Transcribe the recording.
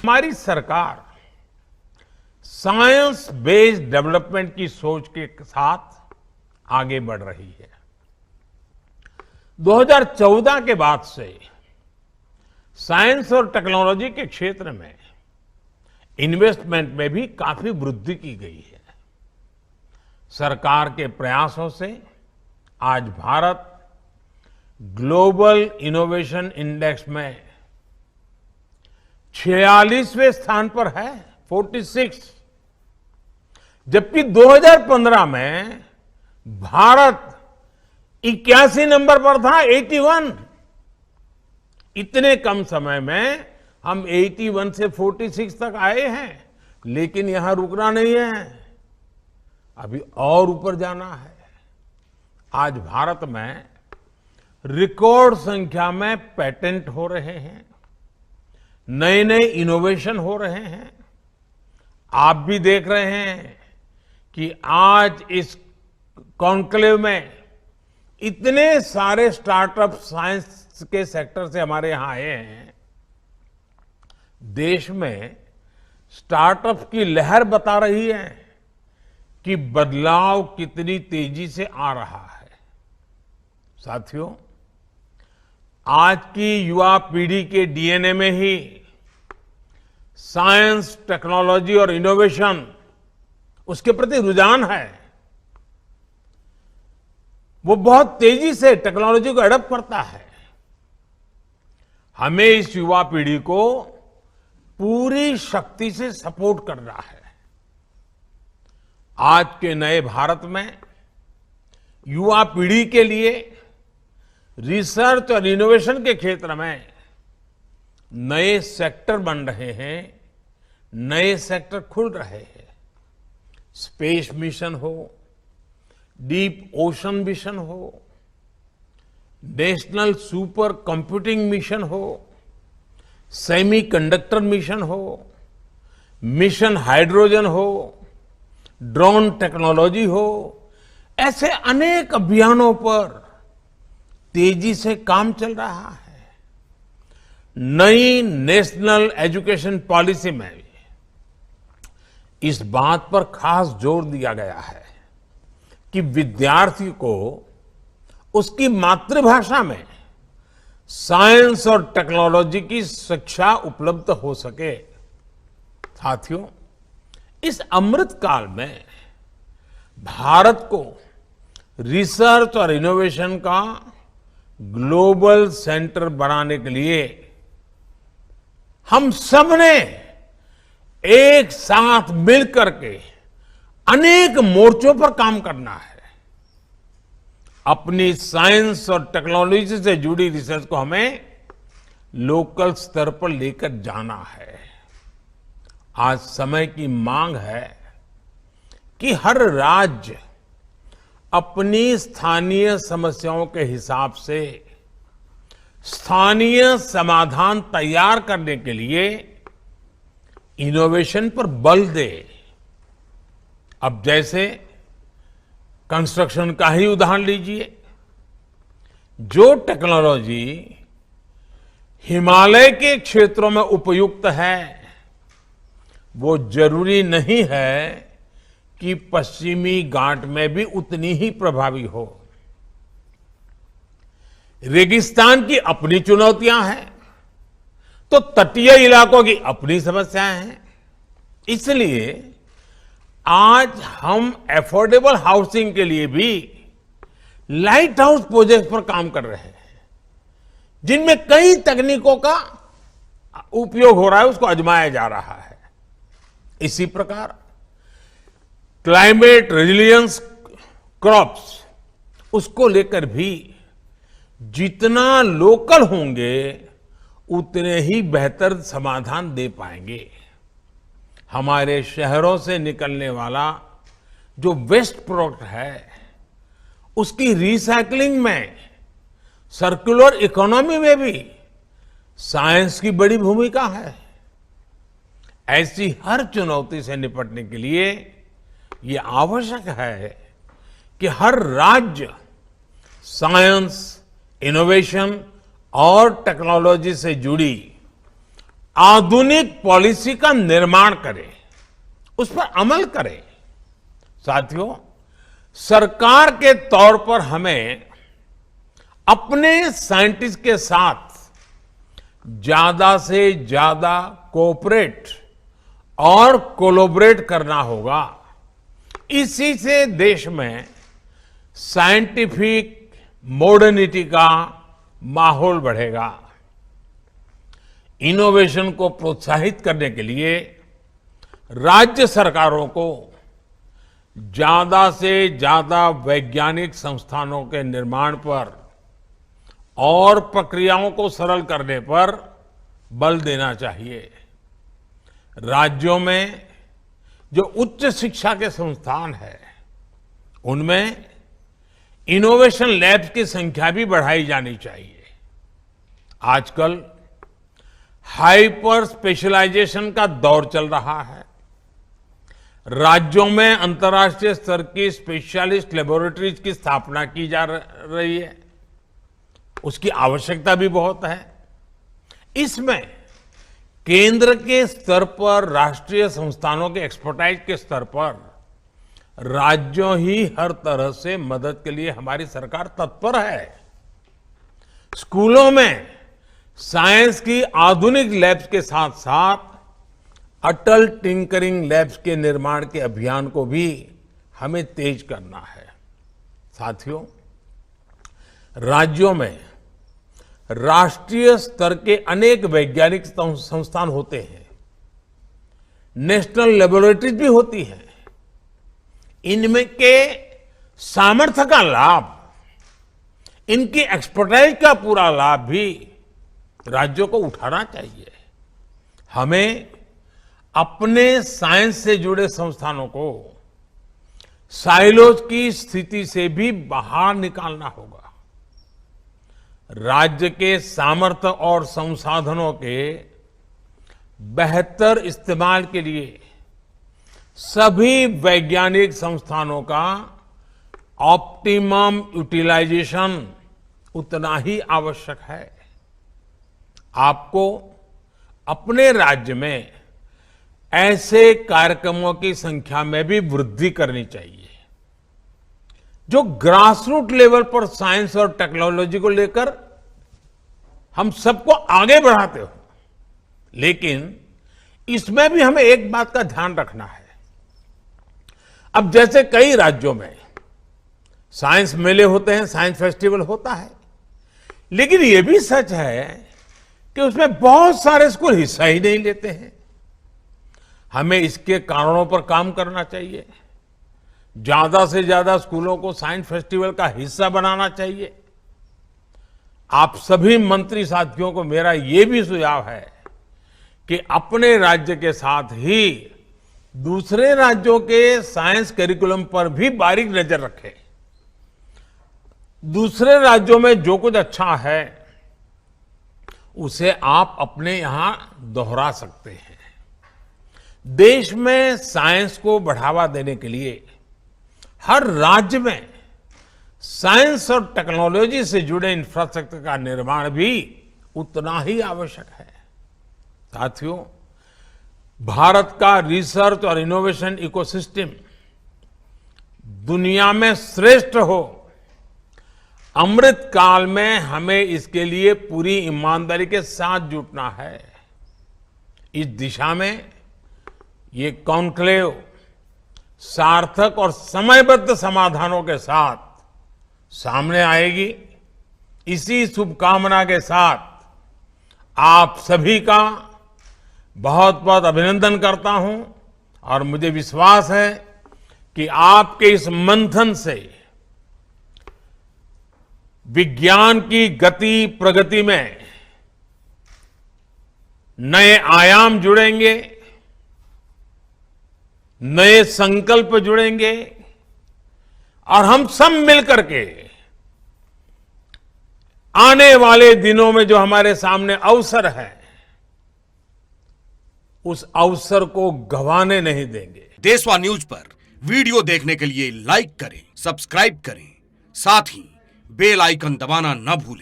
हमारी सरकार science based development की सोच के साथ आगे बढ़ रही है। 2014 के बाद से साइंस और टेक्नोलॉजी के क्षेत्र में इन्वेस्टमेंट में भी काफी वृद्धि की गई है। सरकार के प्रयासों से आज भारत ग्लोबल इनोवेशन इंडेक्स में 46वें स्थान पर है, 46। जबकि 2015 में भारत 81 नंबर पर था, 81। इतने कम समय में हम 81 से 46 तक आए हैं, लेकिन यहां रुकना नहीं है, अभी और ऊपर जाना है। आज भारत में रिकॉर्ड संख्या में पेटेंट हो रहे हैं, नए नए इनोवेशन हो रहे हैं। आप भी देख रहे हैं कि आज इस कॉन्क्लेव में इतने सारे स्टार्टअप साइंस के सेक्टर से हमारे यहां आए हैं। देश में स्टार्टअप की लहर बता रही है कि बदलाव कितनी तेजी से आ रहा है। साथियों, आज की युवा पीढ़ी के डीएनए में ही साइंस, टेक्नोलॉजी और इनोवेशन, उसके प्रति रुझान है। वो बहुत तेजी से टेक्नोलॉजी को अडॉप्ट करता है। हमें इस युवा पीढ़ी को पूरी शक्ति से सपोर्ट करना है। आज के नए भारत में युवा पीढ़ी के लिए रिसर्च और इनोवेशन के क्षेत्र में नए सेक्टर बन रहे हैं, नए सेक्टर खुल रहे हैं। स्पेस मिशन हो, डीप ओशन मिशन हो, नेशनल सुपर कंप्यूटिंग मिशन हो, सेमीकंडक्टर मिशन हो, मिशन हाइड्रोजन हो, ड्रोन टेक्नोलॉजी हो, ऐसे अनेक अभियानों पर तेजी से काम चल रहा है। नई नेशनल एजुकेशन पॉलिसी में इस बात पर खास जोर दिया गया है कि विद्यार्थी को उसकी मातृभाषा में साइंस और टेक्नोलॉजी की शिक्षा उपलब्ध हो सके। साथियों, इस अमृत काल में भारत को रिसर्च और इनोवेशन का ग्लोबल सेंटर बनाने के लिए हम सबने एक साथ मिलकर के अनेक मोर्चों पर काम करना है। अपनी साइंस और टेक्नोलॉजी से जुड़ी रिसर्च को हमें लोकल स्तर पर लेकर जाना है। आज समय की मांग है कि हर राज्य अपनी स्थानीय समस्याओं के हिसाब से स्थानीय समाधान तैयार करने के लिए इनोवेशन पर बल दे। अब जैसे कंस्ट्रक्शन का ही उदाहरण लीजिए। जो टेक्नोलॉजी हिमालय के क्षेत्रों में उपयुक्त है, वो जरूरी नहीं है कि पश्चिमी घाट में भी उतनी ही प्रभावी हो। रेगिस्तान की अपनी चुनौतियां हैं, तो तटीय इलाकों की अपनी समस्याएं हैं। इसलिए आज हम अफोर्डेबल हाउसिंग के लिए भी लाइट हाउस प्रोजेक्ट पर काम कर रहे हैं, जिनमें कई तकनीकों का उपयोग हो रहा है, उसको आजमाया जा रहा है। इसी प्रकार क्लाइमेट रेजिलियंस क्रॉप्स, उसको लेकर भी जितना लोकल होंगे उतने ही बेहतर समाधान दे पाएंगे। हमारे शहरों से निकलने वाला जो वेस्ट प्रोडक्ट है, उसकी रिसाइकलिंग में, सर्कुलर इकोनॉमी में भी साइंस की बड़ी भूमिका है। ऐसी हर चुनौती से निपटने के लिए ये आवश्यक है कि हर राज्य साइंस, इनोवेशन और टेक्नोलॉजी से जुड़ी आधुनिक पॉलिसी का निर्माण करें, उस पर अमल करें। साथियों, सरकार के तौर पर हमें अपने साइंटिस्ट के साथ ज्यादा से ज्यादा कोऑपरेट और कोलैबोरेट करना होगा। इसी से देश में साइंटिफिक मॉडर्निटी का माहौल बढ़ेगा। इनोवेशन को प्रोत्साहित करने के लिए राज्य सरकारों को ज्यादा से ज्यादा वैज्ञानिक संस्थानों के निर्माण पर और प्रक्रियाओं को सरल करने पर बल देना चाहिए। राज्यों में जो उच्च शिक्षा के संस्थान है, उनमें इनोवेशन लैब्स की संख्या भी बढ़ाई जानी चाहिए। आजकल हाइपर स्पेशलाइजेशन का दौर चल रहा है। राज्यों में अंतर्राष्ट्रीय स्तर की स्पेशलिस्ट लेबोरेटरीज की स्थापना की जा रही है। उसकी आवश्यकता भी बहुत है। इसमें केंद्र के स्तर पर, राष्ट्रीय संस्थानों के एक्सपर्टाइज के स्तर पर राज्यों ही हर तरह से मदद के लिए हमारी सरकार तत्पर है। स्कूलों में साइंस की आधुनिक लैब्स के साथ साथ अटल टिंकरिंग लैब्स के निर्माण के अभियान को भी हमें तेज करना है। साथियों, राज्यों में राष्ट्रीय स्तर के अनेक वैज्ञानिक संस्थान होते हैं, नेशनल लेबोरेटरीज भी होती हैं। इनमें के सामर्थ्य का लाभ, इनकी एक्सपर्टाइज का पूरा लाभ भी राज्यों को उठाना चाहिए। हमें अपने साइंस से जुड़े संस्थानों को साइलोज की स्थिति से भी बाहर निकालना होगा। राज्य के सामर्थ्य और संसाधनों के बेहतर इस्तेमाल के लिए सभी वैज्ञानिक संस्थानों का ऑप्टिमम यूटिलाइजेशन उतना ही आवश्यक है। आपको अपने राज्य में ऐसे कार्यक्रमों की संख्या में भी वृद्धि करनी चाहिए, जो ग्रासरूट लेवल पर साइंस और टेक्नोलॉजी को लेकर हम सबको आगे बढ़ाते हो। लेकिन इसमें भी हमें एक बात का ध्यान रखना है। अब जैसे कई राज्यों में साइंस मेले होते हैं, साइंस फेस्टिवल होता है, लेकिन यह भी सच है कि उसमें बहुत सारे स्कूल हिस्सा ही नहीं लेते हैं। हमें इसके कारणों पर काम करना चाहिए। ज्यादा से ज्यादा स्कूलों को साइंस फेस्टिवल का हिस्सा बनाना चाहिए। आप सभी मंत्री साथियों को मेरा यह भी सुझाव है कि अपने राज्य के साथ ही दूसरे राज्यों के साइंस करिकुलम पर भी बारीक नजर रखें। दूसरे राज्यों में जो कुछ अच्छा है उसे आप अपने यहां दोहरा सकते हैं। देश में साइंस को बढ़ावा देने के लिए हर राज्य में साइंस और टेक्नोलॉजी से जुड़े इंफ्रास्ट्रक्चर का निर्माण भी उतना ही आवश्यक है। साथियों, भारत का रिसर्च और इनोवेशन इकोसिस्टम दुनिया में श्रेष्ठ हो, अमृत काल में हमें इसके लिए पूरी ईमानदारी के साथ जुटना है। इस दिशा में ये कॉन्क्लेव सार्थक और समयबद्ध समाधानों के साथ सामने आएगी। इसी शुभकामना के साथ आप सभी का बहुत बहुत अभिनंदन करता हूं और मुझे विश्वास है कि आपके इस मंथन से विज्ञान की गति प्रगति में नए आयाम जुड़ेंगे, नए संकल्प जुड़ेंगे और हम सब मिलकर के आने वाले दिनों में जो हमारे सामने अवसर है, उस अवसर को गंवाने नहीं देंगे। देशवा न्यूज पर वीडियो देखने के लिए लाइक करें, सब्सक्राइब करें, साथ ही बेल आइकन दबाना न भूलें।